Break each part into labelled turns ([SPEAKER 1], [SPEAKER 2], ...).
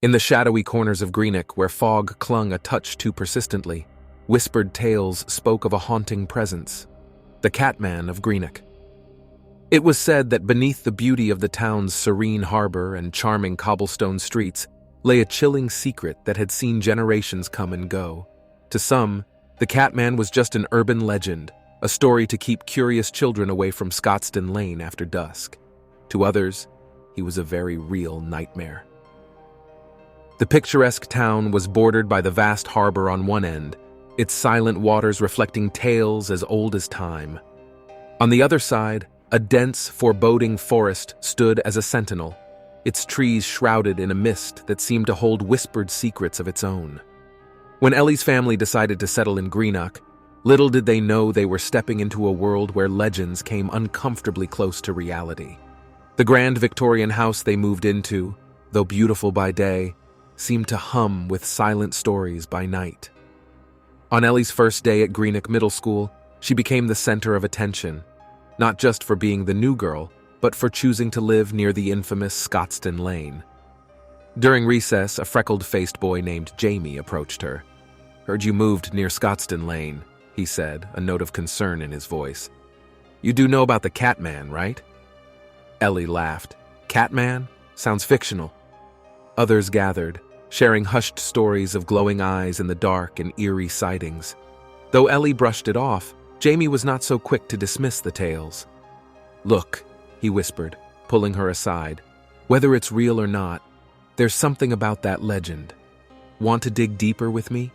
[SPEAKER 1] In the shadowy corners of Greenock, where fog clung a touch too persistently, whispered tales spoke of a haunting presence, the Catman of Greenock. It was said that beneath the beauty of the town's serene harbor and charming cobblestone streets lay a chilling secret that had seen generations come and go. To some, the Catman was just an urban legend, a story to keep curious children away from Scotstoun Lane after dusk. To others, he was a very real nightmare. The picturesque town was bordered by the vast harbor on one end, its silent waters reflecting tales as old as time. On the other side, a dense, foreboding forest stood as a sentinel, its trees shrouded in a mist that seemed to hold whispered secrets of its own. When Ellie's family decided to settle in Greenock, little did they know they were stepping into a world where legends came uncomfortably close to reality. The grand Victorian house they moved into, though beautiful by day, seemed to hum with silent stories by night. On Ellie's first day at Greenock Middle School, she became the center of attention, not just for being the new girl, but for choosing to live near the infamous Scotstoun Lane. During recess, a freckled-faced boy named Jamie approached her. "Heard you moved near Scotstoun Lane," he said, a note of concern in his voice. "You do know about the Catman, right?" Ellie laughed. "Catman? Sounds fictional." Others gathered, sharing hushed stories of glowing eyes in the dark and eerie sightings. Though Ellie brushed it off, Jamie was not so quick to dismiss the tales. "Look," he whispered, pulling her aside. "Whether it's real or not, there's something about that legend. Want to dig deeper with me?"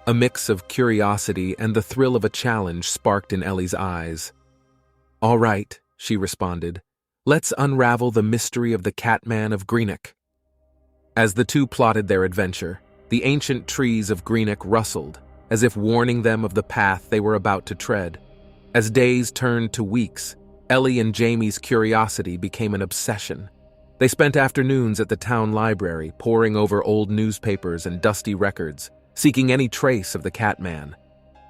[SPEAKER 1] A mix of curiosity and the thrill of a challenge sparked in Ellie's eyes. "All right," she responded. "Let's unravel the mystery of the Catman of Greenock." As the two plotted their adventure, the ancient trees of Greenock rustled, as if warning them of the path they were about to tread. As days turned to weeks, Ellie and Jamie's curiosity became an obsession. They spent afternoons at the town library, poring over old newspapers and dusty records, seeking any trace of the Catman.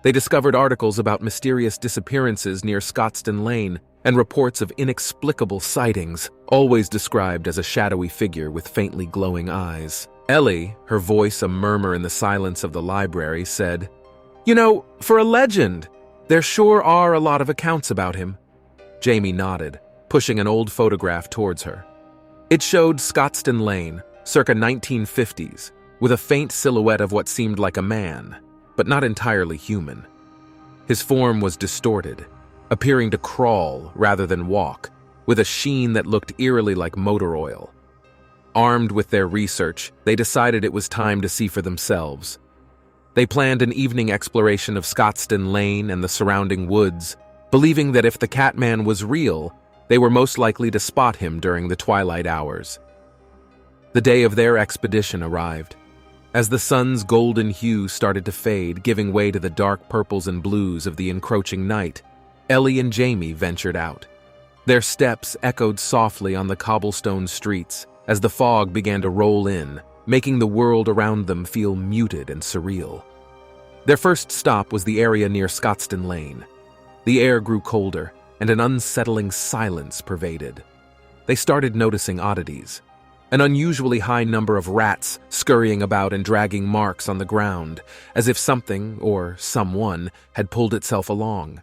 [SPEAKER 1] They discovered articles about mysterious disappearances near Scotstoun Lane and reports of inexplicable sightings, always described as a shadowy figure with faintly glowing eyes. Ellie, her voice a murmur in the silence of the library, said, "You know, for a legend, there sure are a lot of accounts about him." Jamie nodded, pushing an old photograph towards her. It showed Scotstoun Lane, circa 1950s, with a faint silhouette of what seemed like a man, but not entirely human. His form was distorted, appearing to crawl rather than walk, with a sheen that looked eerily like motor oil. Armed with their research, they decided it was time to see for themselves. They planned an evening exploration of Scotstoun Lane and the surrounding woods, believing that if the Catman was real, they were most likely to spot him during the twilight hours. The day of their expedition arrived. As the sun's golden hue started to fade, giving way to the dark purples and blues of the encroaching night, Ellie and Jamie ventured out. Their steps echoed softly on the cobblestone streets as the fog began to roll in, making the world around them feel muted and surreal. Their first stop was the area near Scotstoun Lane. The air grew colder, and an unsettling silence pervaded. They started noticing oddities. An unusually high number of rats scurrying about and dragging marks on the ground, as if something, or someone, had pulled itself along.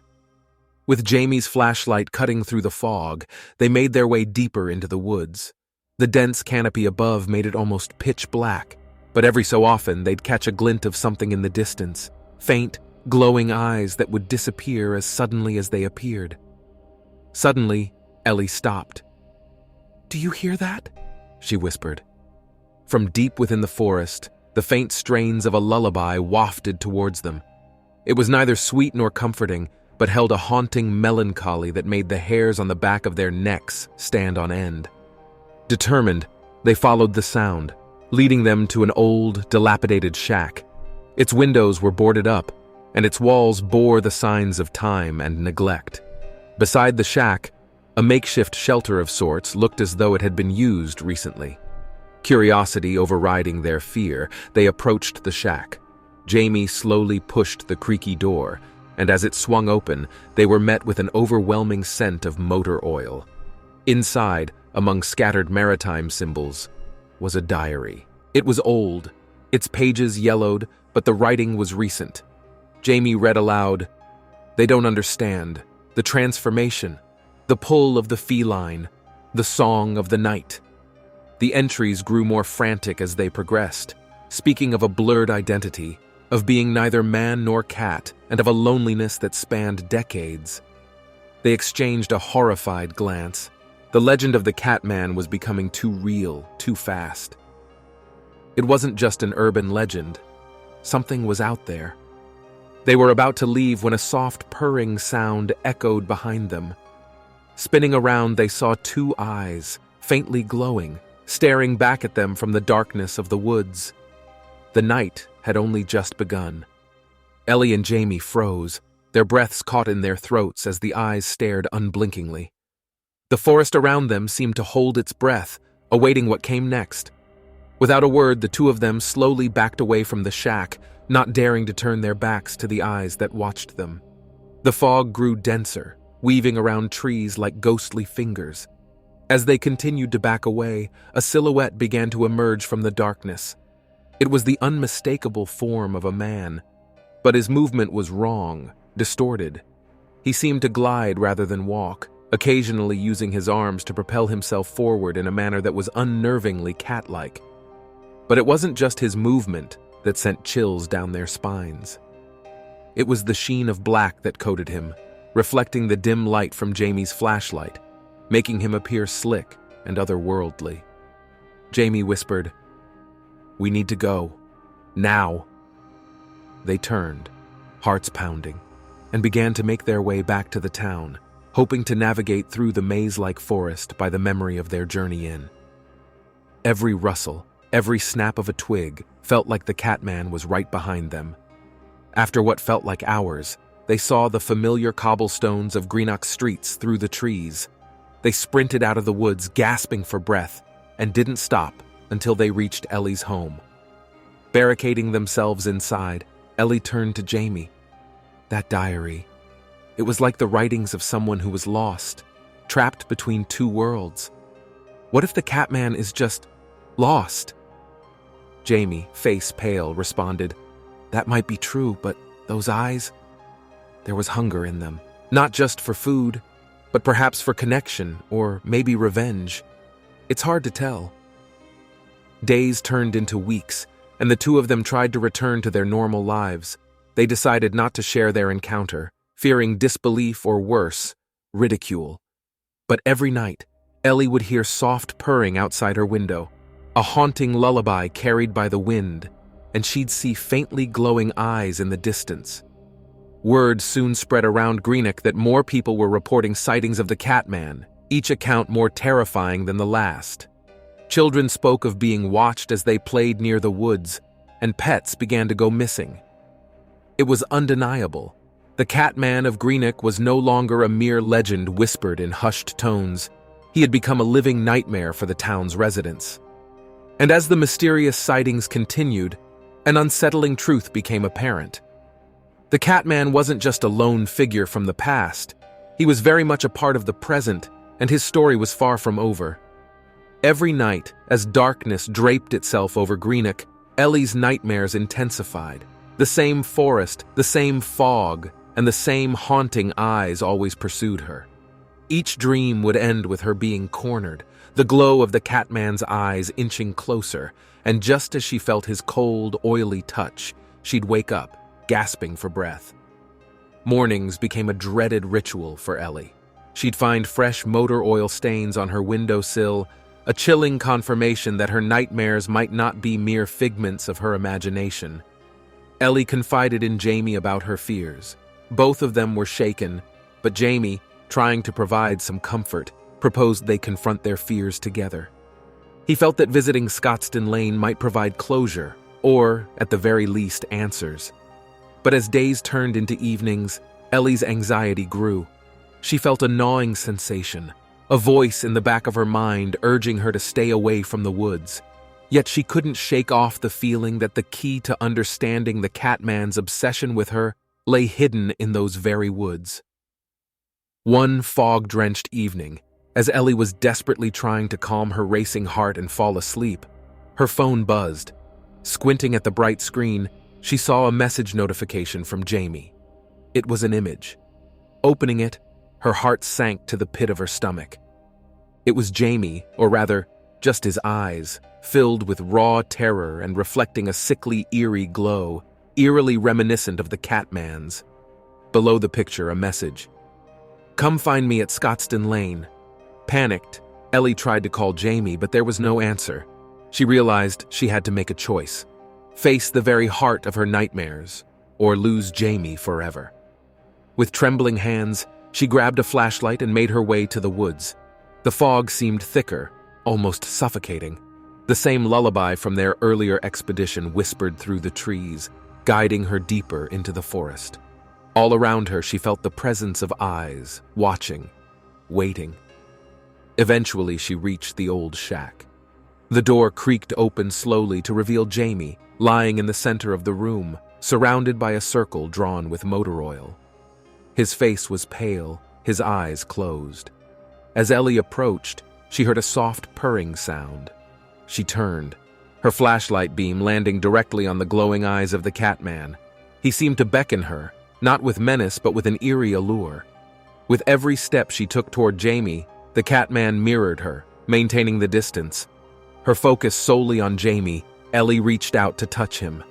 [SPEAKER 1] With Jamie's flashlight cutting through the fog, they made their way deeper into the woods. The dense canopy above made it almost pitch black, but every so often they'd catch a glint of something in the distance, faint, glowing eyes that would disappear as suddenly as they appeared. Suddenly, Ellie stopped. "Do you hear that?" she whispered. From deep within the forest, the faint strains of a lullaby wafted towards them. It was neither sweet nor comforting, but held a haunting melancholy that made the hairs on the back of their necks stand on end. Determined, they followed the sound, leading them to an old, dilapidated shack. Its windows were boarded up, and its walls bore the signs of time and neglect. Beside the shack, a makeshift shelter of sorts looked as though it had been used recently. Curiosity overriding their fear, they approached the shack. Jamie slowly pushed the creaky door, and as it swung open, they were met with an overwhelming scent of motor oil. Inside, among scattered maritime symbols, was a diary. It was old, its pages yellowed, but the writing was recent. Jamie read aloud, "They don't understand. The transformation, the pull of the feline, the song of the night." The entries grew more frantic as they progressed, speaking of a blurred identity, of being neither man nor cat, and of a loneliness that spanned decades. They exchanged a horrified glance. The legend of the Catman was becoming too real, too fast. It wasn't just an urban legend. Something was out there. They were about to leave when a soft purring sound echoed behind them. Spinning around, they saw two eyes, faintly glowing, staring back at them from the darkness of the woods. The night had only just begun. Ellie and Jamie froze, their breaths caught in their throats as the eyes stared unblinkingly. The forest around them seemed to hold its breath, awaiting what came next. Without a word, the two of them slowly backed away from the shack, not daring to turn their backs to the eyes that watched them. The fog grew denser, weaving around trees like ghostly fingers. As they continued to back away, a silhouette began to emerge from the darkness. It was the unmistakable form of a man, but his movement was wrong, distorted. He seemed to glide rather than walk, occasionally using his arms to propel himself forward in a manner that was unnervingly cat-like. But it wasn't just his movement that sent chills down their spines. It was the sheen of black that coated him, reflecting the dim light from Jamie's flashlight, making him appear slick and otherworldly. Jamie whispered, "We need to go. Now." They turned, hearts pounding, and began to make their way back to the town, hoping to navigate through the maze-like forest by the memory of their journey in. Every rustle, every snap of a twig felt like the Catman was right behind them. After what felt like hours, they saw the familiar cobblestones of Greenock streets through the trees. They sprinted out of the woods, gasping for breath, and didn't stop until they reached Ellie's home. Barricading themselves inside, Ellie turned to Jamie. That diary. It was like the writings of someone who was lost, trapped between two worlds. What if the Catman is just lost? Jamie, face pale, responded, "That might be true, but those eyes? There was hunger in them, not just for food, but perhaps for connection or maybe revenge. It's hard to tell." Days turned into weeks, and the two of them tried to return to their normal lives. They decided not to share their encounter, fearing disbelief or worse, ridicule. But every night, Ellie would hear soft purring outside her window, a haunting lullaby carried by the wind, and she'd see faintly glowing eyes in the distance. Word soon spread around Greenock that more people were reporting sightings of the Catman, each account more terrifying than the last. Children spoke of being watched as they played near the woods, and pets began to go missing. It was undeniable. The Catman of Greenock was no longer a mere legend whispered in hushed tones. He had become a living nightmare for the town's residents. And as the mysterious sightings continued, an unsettling truth became apparent. The Catman wasn't just a lone figure from the past. He was very much a part of the present, and his story was far from over. Every night, as darkness draped itself over Greenock, Ellie's nightmares intensified. The same forest, the same fog, and the same haunting eyes always pursued her. Each dream would end with her being cornered, the glow of the Catman's eyes inching closer, and just as she felt his cold, oily touch, she'd wake up, gasping for breath. Mornings became a dreaded ritual for Ellie. She'd find fresh motor oil stains on her windowsill, a chilling confirmation that her nightmares might not be mere figments of her imagination. Ellie confided in Jamie about her fears. Both of them were shaken, but Jamie, trying to provide some comfort, proposed they confront their fears together. He felt that visiting Scotstoun Lane might provide closure, or, at the very least, answers. But as days turned into evenings, Ellie's anxiety grew. She felt a gnawing sensation, a voice in the back of her mind urging her to stay away from the woods. Yet she couldn't shake off the feeling that the key to understanding the Catman's obsession with her lay hidden in those very woods. One fog-drenched evening, as Ellie was desperately trying to calm her racing heart and fall asleep, Her phone buzzed. Squinting at the bright screen, she saw a message notification from Jamie. It was an image. Opening it, her heart sank to the pit of her stomach. It was Jamie, or rather, just his eyes, filled with raw terror and reflecting a sickly, eerie glow, eerily reminiscent of the Catman's. Below the picture, a message. "Come find me at Scottston Lane." Panicked, Ellie tried to call Jamie, but there was no answer. She realized she had to make a choice. Face the very heart of her nightmares, or lose Jamie forever. With trembling hands, she grabbed a flashlight and made her way to the woods. The fog seemed thicker, almost suffocating. The same lullaby from their earlier expedition whispered through the trees, guiding her deeper into the forest. All around her, she felt the presence of eyes, watching, waiting. Eventually, she reached the old shack. The door creaked open slowly to reveal Jamie, lying in the center of the room, surrounded by a circle drawn with motor oil. His face was pale, his eyes closed. As Ellie approached, she heard a soft purring sound. She turned, her flashlight beam landing directly on the glowing eyes of the Catman. He seemed to beckon her, not with menace but with an eerie allure. With every step she took toward Jamie, the Catman mirrored her, maintaining the distance. Her focus solely on Jamie, Ellie reached out to touch him.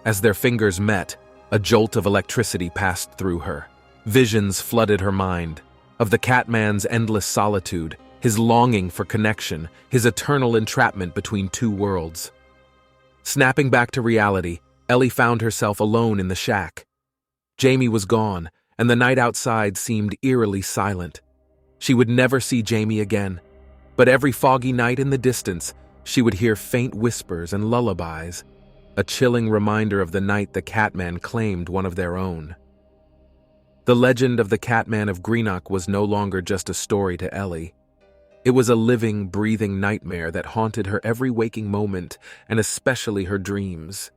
[SPEAKER 1] As their fingers met, a jolt of electricity passed through her. Visions flooded her mind, of the Catman's endless solitude, his longing for connection, his eternal entrapment between two worlds. Snapping back to reality, Ellie found herself alone in the shack. Jamie was gone, and the night outside seemed eerily silent. She would never see Jamie again, but every foggy night in the distance, she would hear faint whispers and lullabies, a chilling reminder of the night the Catman claimed one of their own. The legend of the Catman of Greenock was no longer just a story to Ellie. It was a living, breathing nightmare that haunted her every waking moment, and especially her dreams.